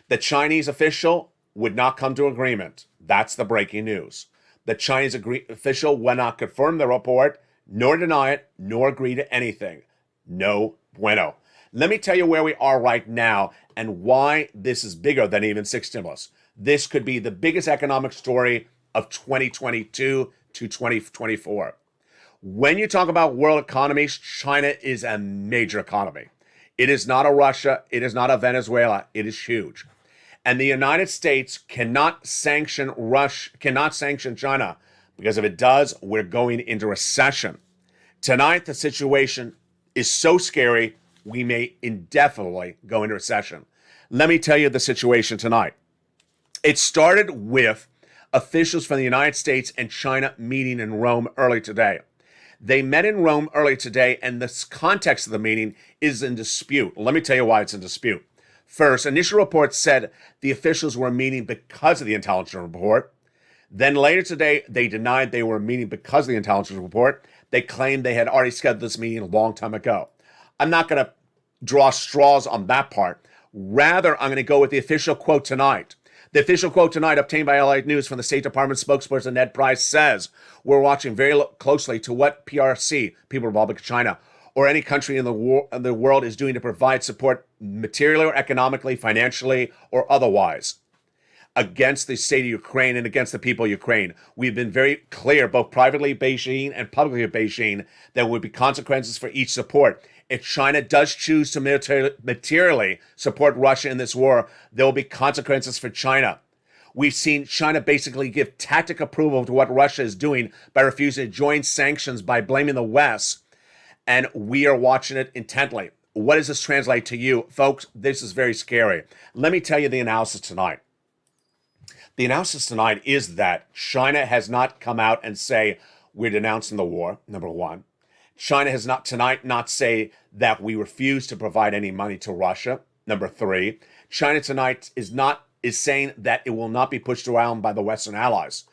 The Chinese official would not come to agreement. That's the breaking news. The Chinese official will not confirm the report, nor deny it, nor agree to anything. No bueno. Let me tell you where we are right now and why this is bigger than even six stimulus. This could be the biggest economic story of 2022 to 2024. When you talk about world economies, China is a major economy. It is not a Russia. It is not a Venezuela. It is huge. And the United States cannot sanction China, because if it does, we're going into recession. Tonight, the situation is so scary, we may indefinitely go into recession. Let me tell you the situation tonight. It started with officials from the United States and China meeting in Rome early today. They met in Rome early today, and the context of the meeting is in dispute. Let me tell you why it's in dispute. First, initial reports said the officials were meeting because of the intelligence report. Then later today, they denied they were meeting because of the intelligence report. They claimed they had already scheduled this meeting a long time ago. I'm not going to draw straws on that part. Rather, I'm going to go with the official quote tonight. The official quote tonight, obtained by LA News from the State Department spokesperson Ned Price, says, "We're watching very closely to what PRC, People Republic of China, or any country in the world is doing to provide support materially or economically, financially, or otherwise against the state of Ukraine and against the people of Ukraine. We've been very clear, both privately Beijing and publicly at Beijing, that there would be consequences for each support. If China does choose to materially support Russia in this war, there will be consequences for China. We've seen China basically give tacit approval to what Russia is doing by refusing to join sanctions, by blaming the West, and we are watching it intently." What does this translate to you? Folks, this is very scary. Let me tell you the analysis tonight. The analysis tonight is that China has not come out and say, we're denouncing the war, number one. China has not tonight not say that we refuse to provide any money to Russia, number three. China tonight is saying that it will not be pushed around by the Western allies.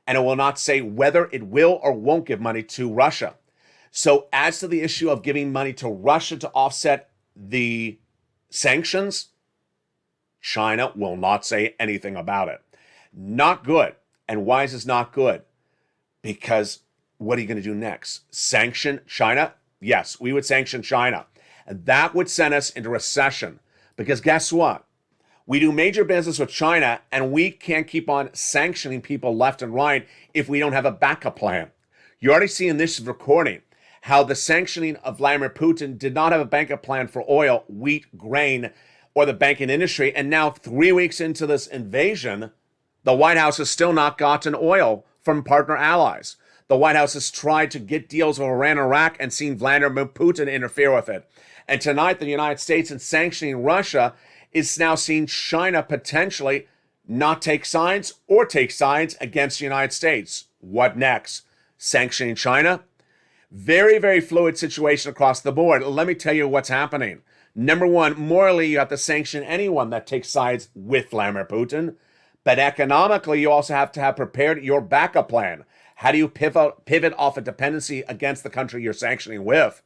And it will not say whether it will or won't give money to Russia. So as to the issue of giving money to Russia to offset the sanctions, China will not say anything about it. Not good. And why is this not good? Because what are you going to do next? Sanction China? Yes, we would sanction China. And that would send us into recession. Because guess what? We do major business with China, and we can't keep on sanctioning people left and right if we don't have a backup plan. You're already seeing this recording, how the sanctioning of Vladimir Putin did not have a backup plan for oil, wheat, grain, or the banking industry. And now 3 weeks into this invasion, the White House has still not gotten oil from partner allies. The White House has tried to get deals with Iran and Iraq and seen Vladimir Putin interfere with it. And tonight, the United States, in sanctioning Russia, is now seeing China potentially not take sides or take sides against the United States. What next? Sanctioning China? Very, very fluid situation across the board. Let me tell you what's happening. Number one, morally, you have to sanction anyone that takes sides with Vladimir Putin. But economically, you also have to have prepared your backup plan. How do you pivot off a dependency against the country you're sanctioning with?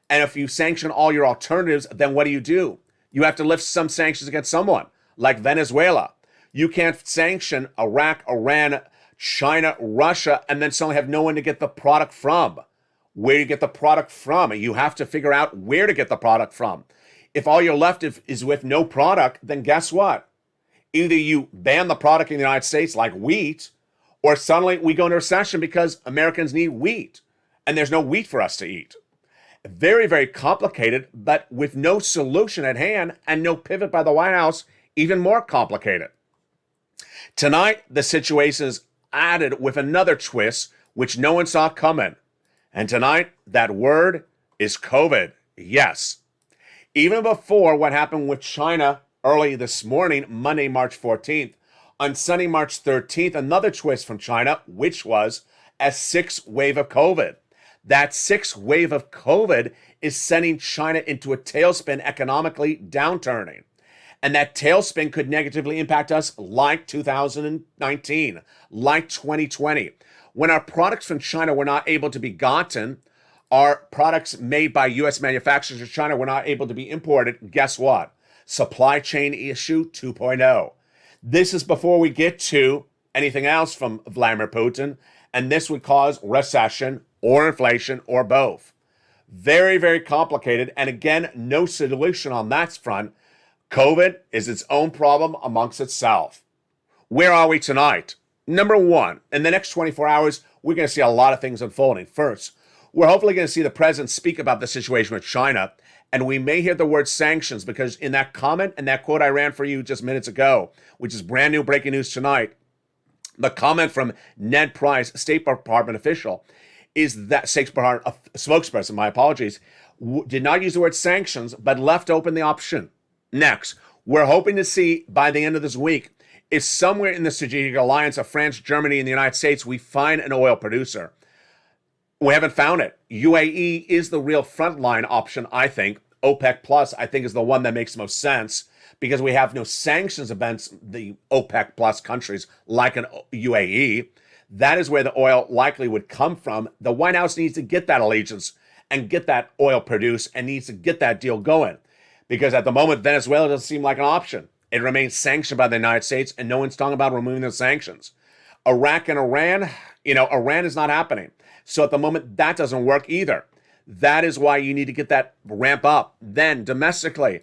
And if you sanction all your alternatives, then what do? You have to lift some sanctions against someone, like Venezuela. You can't sanction Iraq, Iran, China, Russia, and then suddenly have no one to get the product from. Where do you get the product from? You have to figure out where to get the product from. If all you're left is with no product, then guess what? Either you ban the product in the United States, like wheat, or suddenly we go into recession because Americans need wheat, and there's no wheat for us to eat. Very, very complicated, but with no solution at hand and no pivot by the White House, even more complicated. Tonight, the situation is added with another twist, which no one saw coming. And tonight, that word is COVID. Yes. Even before what happened with China early this morning, Monday, March 14th. On Sunday, March 13th, another twist from China, which was a sixth wave of COVID. That sixth wave of COVID is sending China into a tailspin economically, downturning. And that tailspin could negatively impact us like 2019, like 2020. When our products from China were not able to be gotten, our products made by U.S. manufacturers in China were not able to be imported. Guess what? Supply chain issue 2.0. This is before we get to anything else from Vladimir Putin, and this would cause recession or inflation or both. Very, very complicated, and again, no solution on that front. COVID is its own problem amongst itself. Where are we tonight? Number one, in the next 24 hours, we're going to see a lot of things unfolding. First, we're hopefully going to see the president speak about the situation with China, and we may hear the word sanctions because in that comment and that quote I ran for you just minutes ago, which is brand new breaking news tonight, the comment from Ned Price, State Department official, is that State Department spokesperson, my apologies, did not use the word sanctions, but left open the option. Next, we're hoping to see by the end of this week if somewhere in the strategic alliance of France, Germany, and the United States, we find an oil producer. We haven't found it. UAE is the real frontline option, I think. OPEC Plus, I think, is the one that makes the most sense because we have no sanctions against the OPEC Plus countries like an UAE. That is where the oil likely would come from. The White House needs to get that allegiance and get that oil produced and needs to get that deal going because at the moment, Venezuela doesn't seem like an option. It remains sanctioned by the United States and no one's talking about removing the sanctions. Iraq and Iran, Iran is not happening. So at the moment, that doesn't work either. That is why you need to get that ramp up. Then domestically,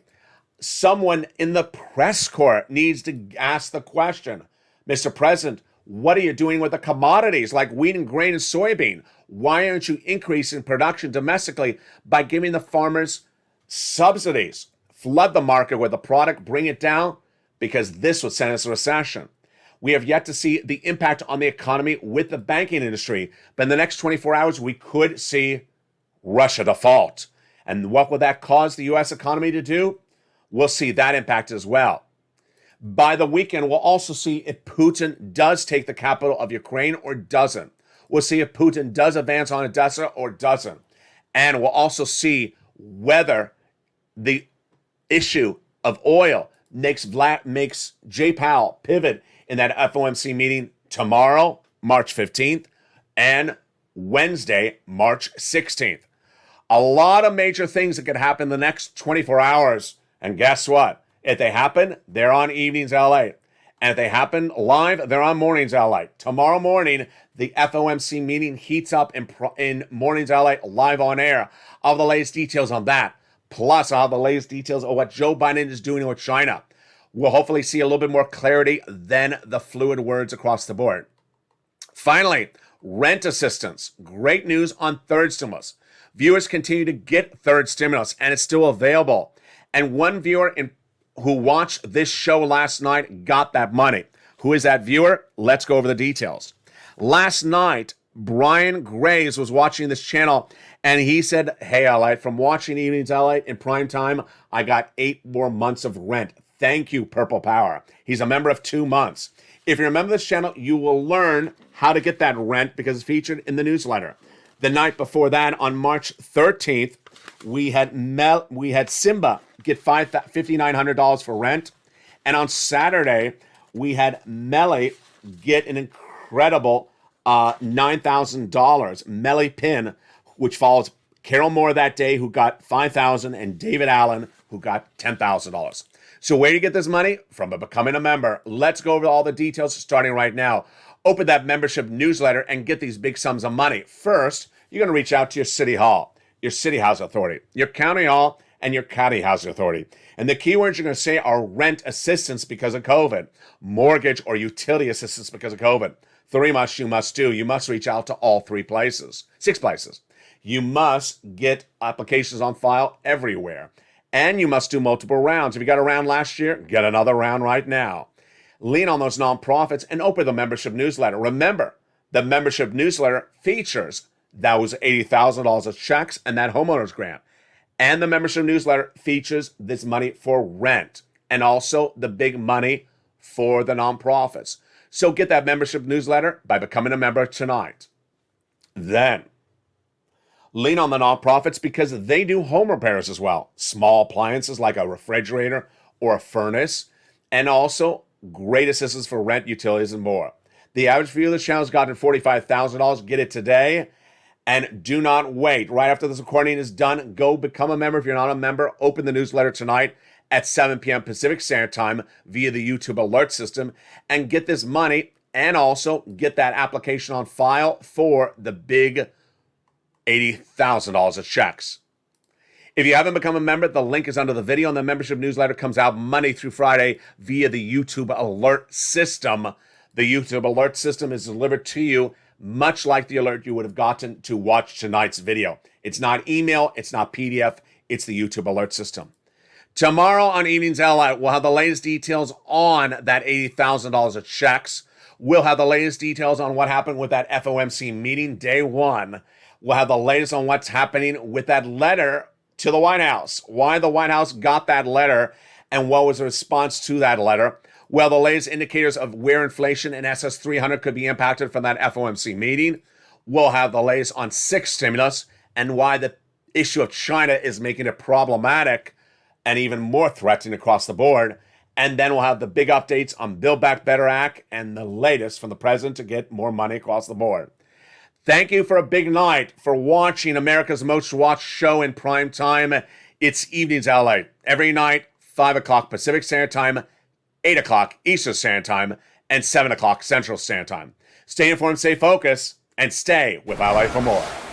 someone in the press corps needs to ask the question, Mr. President, what are you doing with the commodities like wheat and grain and soybean? Why aren't you increasing production domestically by giving the farmers subsidies? Flood the market with the product, bring it down, because this would send us a recession. We have yet to see the impact on the economy with the banking industry. But in the next 24 hours, we could see Russia default. And what would that cause the U.S. economy to do? We'll see that impact as well. By the weekend, we'll also see if Putin does take the capital of Ukraine or doesn't. We'll see if Putin does advance on Odessa or doesn't. And we'll also see whether the issue of oil makes Jay Powell pivot in that FOMC meeting tomorrow, March 15th, and Wednesday, March 16th. A lot of major things that could happen in the next 24 hours. And guess what? If they happen, they're on Evenings LA. And if they happen live, they're on Mornings LA. Tomorrow morning, the FOMC meeting heats up in Mornings LA live on air. I'll have the latest details on that. Plus, I'll have the latest details of what Joe Biden is doing with China. We'll hopefully see a little bit more clarity than the fluid words across the board. Finally, rent assistance. Great news on third stimulus. Viewers continue to get third stimulus, and it's still available. And one viewer who watched this show last night got that money. Who is that viewer? Let's go over the details. Last night, Brian Graves was watching this channel, and he said, hey, Lalate, from watching Evenings Lalate in prime time, I got 8 more months of rent. Thank you, Purple Power. He's a member of 2 months. If you remember this channel, you will learn how to get that rent because it's featured in the newsletter. The night before that, on March 13th, we had Simba get $5,900 for rent. And on Saturday, we had Melly get an incredible $9,000. Melly Pin, which follows Carol Moore that day, who got $5,000, and David Allen, who got $10,000. So where do you get this money? From becoming a member. Let's go over all the details starting right now. Open that membership newsletter and get these big sums of money. First, you're going to reach out to your city hall, your city housing authority, your county hall, and your county housing authority. And the keywords you're going to say are rent assistance because of COVID, mortgage or utility assistance because of COVID. 3 must you must do. You must reach out to all 6 places. You must get applications on file everywhere. And you must do multiple rounds. If you got a round last year, get another round right now. Lean on those nonprofits and open the membership newsletter. Remember, the membership newsletter features those $80,000 of checks and that homeowner's grant. And the membership newsletter features this money for rent. and also the big money for the nonprofits. So get that membership newsletter by becoming a member tonight. Then, lean on the nonprofits because they do home repairs as well. Small appliances like a refrigerator or a furnace, and also great assistance for rent, utilities, and more. The average view of the channel has gotten $45,000. Get it today. And do not wait. Right after this recording is done, go become a member. If you're not a member, open the newsletter tonight at 7 p.m. Pacific Standard Time via the YouTube alert system and get this money and also get that application on file for the big $80,000 of checks. If you haven't become a member, the link is under the video, and the membership newsletter comes out Monday through Friday via the YouTube alert system. The YouTube alert system is delivered to you much like the alert you would have gotten to watch tonight's video. It's not email, it's not PDF, it's the YouTube alert system. Tomorrow on Evenings Ally, we'll have the latest details on that $80,000 of checks. We'll have the latest details on what happened with that FOMC meeting, day one. We'll have the latest on what's happening with that letter to the White House, why the White House got that letter, and what was the response to that letter. Well, the latest indicators of where inflation and SS300 could be impacted from that FOMC meeting. We'll have the latest on 6 stimulus and why the issue of China is making it problematic and even more threatening across the board. And then we'll have the big updates on Build Back Better Act and the latest from the president to get more money across the board. Thank you for a big night, for watching America's most watched show in prime time. It's Evenings LA. Every night, 5 o'clock Pacific Standard Time, 8 o'clock Eastern Standard Time, and 7 o'clock Central Standard Time. Stay informed, stay focused, and stay with LA for more.